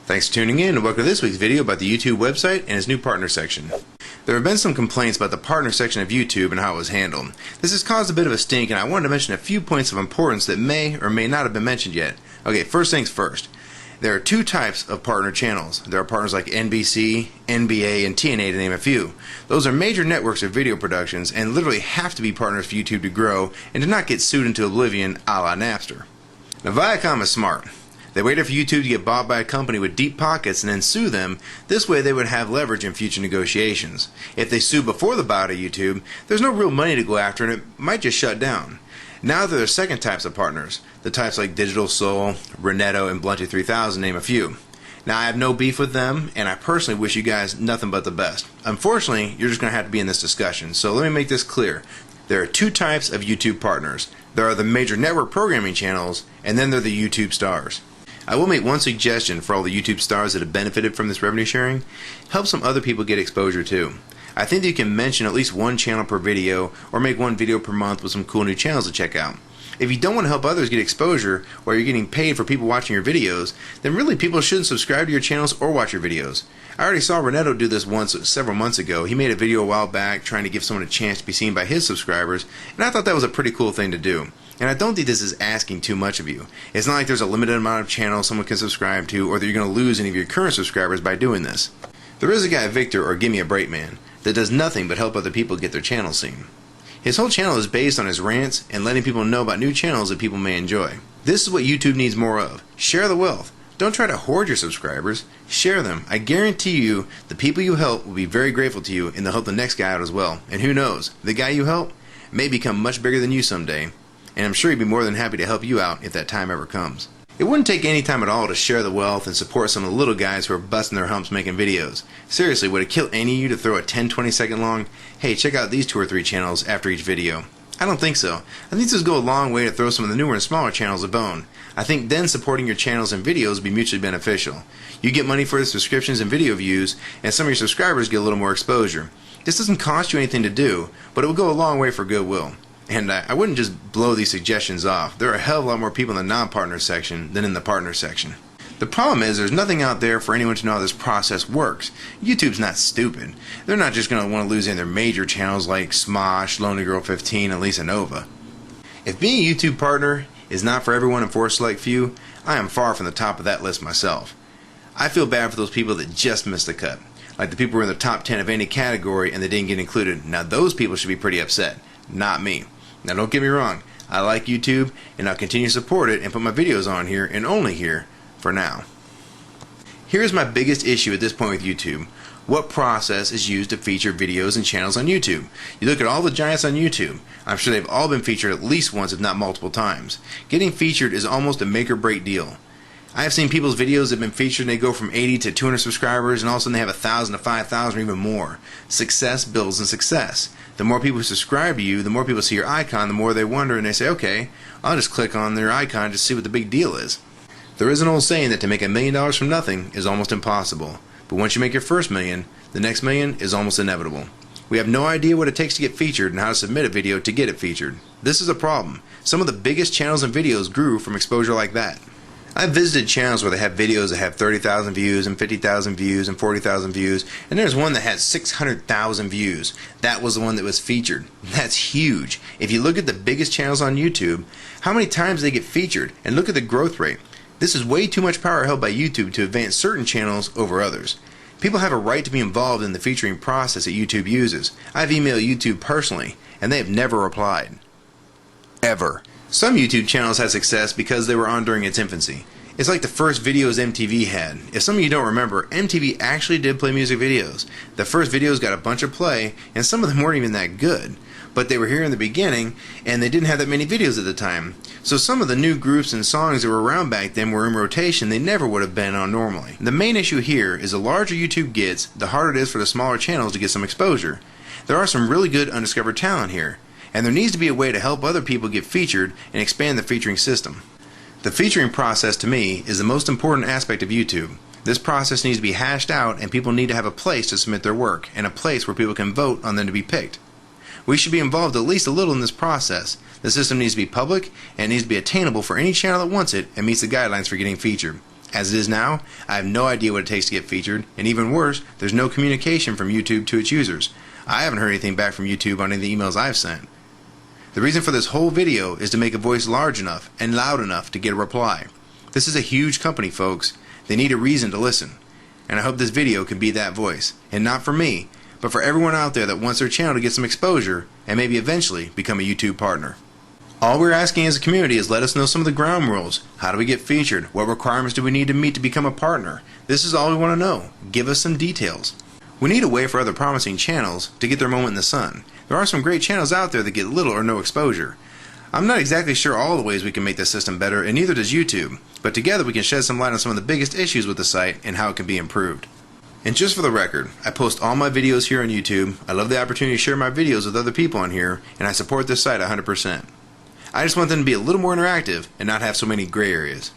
Thanks for tuning in and welcome to this week's video about the YouTube website and its new partner section. There have been some complaints about the partner section of YouTube and how it was handled. This has caused a bit of a stink, and I wanted to mention a few points of importance that may or may not have been mentioned yet. Okay, first things first. There are two types of partner channels. There are partners like NBC, NBA, and TNA to name a few. Those are major networks of video productions and literally have to be partners for YouTube to grow and to not get sued into oblivion a la Napster. Now Viacom is smart. They waited for YouTube to get bought by a company with deep pockets and then sue them. This way they would have leverage in future negotiations. If they sue before the buyout of YouTube, there's no real money to go after and it might just shut down. Now there are second types of partners, the types like Digital Soul, Renetto, and Blunty 3000, name a few. Now I have no beef with them, and I personally wish you guys nothing but the best. Unfortunately, you're just going to have to be in this discussion, so let me make this clear. There are two types of YouTube partners. There are the major network programming channels, and then there are the YouTube stars. I will make one suggestion for all the YouTube stars that have benefited from this revenue sharing. Help some other people get exposure too. I think that you can mention at least one channel per video or make one video per month with some cool new channels to check out. If you don't want to help others get exposure while you're getting paid for people watching your videos, then really people shouldn't subscribe to your channels or watch your videos. I already saw Renetto do this once several months ago. He made a video a while back trying to give someone a chance to be seen by his subscribers, and I thought that was a pretty cool thing to do. And I don't think this is asking too much of you. It's not like there's a limited amount of channels someone can subscribe to or that you're going to lose any of your current subscribers by doing this. There is a guy, Victor, or Gimme a Break Man, that does nothing but help other people get their channel seen. His whole channel is based on his rants and letting people know about new channels that people may enjoy. This is what YouTube needs more of. Share the wealth. Don't try to hoard your subscribers. Share them. I guarantee you the people you help will be very grateful to you and they'll help the next guy out as well. And who knows, the guy you help may become much bigger than you someday. And I'm sure he'd be more than happy to help you out if that time ever comes. It wouldn't take any time at all to share the wealth and support some of the little guys who are busting their humps making videos. Seriously, would it kill any of you to throw a 10-20 second long, hey, check out these 2 or 3 channels after each video? I don't think so. I think this would go a long way to throw some of the newer and smaller channels a bone. I think then supporting your channels and videos would be mutually beneficial. You get money for the subscriptions and video views, and some of your subscribers get a little more exposure. This doesn't cost you anything to do, but it will go a long way for goodwill. And I wouldn't just blow these suggestions off. There are a hell of a lot more people in the non-partner section than in the partner section. The problem is there's nothing out there for anyone to know how this process works. YouTube's not stupid. They're not just going to want to lose any of their major channels like Smosh, Lonely Girl 15, and Lisa Nova. If being a YouTube partner is not for everyone and for a select few, I am far from the top of that list myself. I feel bad for those people that just missed the cut. Like the people who are in the top 10 of any category and they didn't get included. Now those people should be pretty upset. Not me. Now don't get me wrong, I like YouTube and I'll continue to support it and put my videos on here and only here for now. Here's my biggest issue at this point with YouTube. What process is used to feature videos and channels on YouTube? You look at all the giants on YouTube. I'm sure they've all been featured at least once if not multiple times. Getting featured is almost a make or break deal. I have seen people's videos that have been featured and they go from 80 to 200 subscribers and all of a sudden they have 1,000 to 5,000 or even more. Success builds in success. The more people who subscribe to you, the more people see your icon, the more they wonder and they say, okay, I'll just click on their icon to see what the big deal is. There is an old saying that to make $1 million from nothing is almost impossible. But once you make your first million, the next million is almost inevitable. We have no idea what it takes to get featured and how to submit a video to get it featured. This is a problem. Some of the biggest channels and videos grew from exposure like that. I've visited channels where they have videos that have 30,000 views and 50,000 views and 40,000 views, and there's one that has 600,000 views. That was the one that was featured. That's huge. If you look at the biggest channels on YouTube, how many times they get featured, and look at the growth rate. This is way too much power held by YouTube to advance certain channels over others. People have a right to be involved in the featuring process that YouTube uses. I've emailed YouTube personally, and they have never replied. Ever. Some YouTube channels had success because they were on during its infancy. It's like the first videos MTV had. If some of you don't remember, MTV actually did play music videos. The first videos got a bunch of play, and some of them weren't even that good. But they were here in the beginning, and they didn't have that many videos at the time. So some of the new groups and songs that were around back then were in rotation they never would have been on normally. The main issue here is the larger YouTube gets, the harder it is for the smaller channels to get some exposure. There are some really good undiscovered talent here. And there needs to be a way to help other people get featured and expand the featuring system. The featuring process to me is the most important aspect of YouTube. This process needs to be hashed out and people need to have a place to submit their work and a place where people can vote on them to be picked. We should be involved at least a little in this process. The system needs to be public and it needs to be attainable for any channel that wants it and meets the guidelines for getting featured. As it is now, I have no idea what it takes to get featured, and even worse, there's no communication from YouTube to its users. I haven't heard anything back from YouTube on any of the emails I've sent. The reason for this whole video is to make a voice large enough and loud enough to get a reply. This is a huge company, folks. They need a reason to listen. And I hope this video can be that voice. And not for me, but for everyone out there that wants their channel to get some exposure and maybe eventually become a YouTube partner. All we're asking as a community is let us know some of the ground rules. How do we get featured? What requirements do we need to meet to become a partner? This is all we want to know. Give us some details. We need a way for other promising channels to get their moment in the sun. There are some great channels out there that get little or no exposure. I'm not exactly sure all the ways we can make this system better, and neither does YouTube, but together we can shed some light on some of the biggest issues with the site and how it can be improved. And just for the record, I post all my videos here on YouTube. I love the opportunity to share my videos with other people on here, and I support this site 100%. I just want them to be a little more interactive and not have so many gray areas.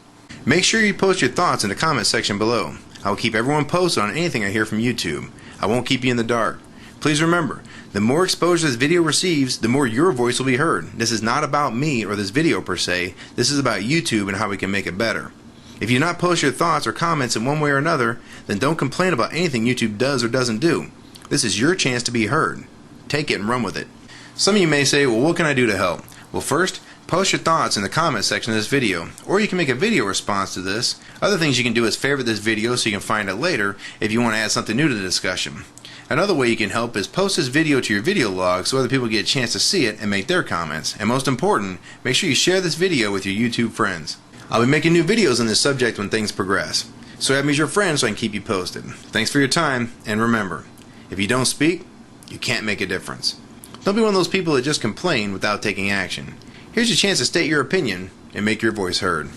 Make sure you post your thoughts in the comment section below. I will keep everyone posted on anything I hear from YouTube. I won't keep you in the dark. Please remember, the more exposure this video receives, the more your voice will be heard. This is not about me or this video per se. This is about YouTube and how we can make it better. If you do not post your thoughts or comments in one way or another, then don't complain about anything YouTube does or doesn't do. This is your chance to be heard. Take it and run with it. Some of you may say, well, what can I do to help? Well, first, post your thoughts in the comment section of this video, or you can make a video response to this. Other things you can do is favorite this video so you can find it later if you want to add something new to the discussion. Another way you can help is post this video to your video log so other people get a chance to see it and make their comments. And most important, make sure you share this video with your YouTube friends. I'll be making new videos on this subject when things progress. So add me as your friend so I can keep you posted. Thanks for your time, and remember, if you don't speak, you can't make a difference. Don't be one of those people that just complain without taking action. Here's your chance to state your opinion and make your voice heard.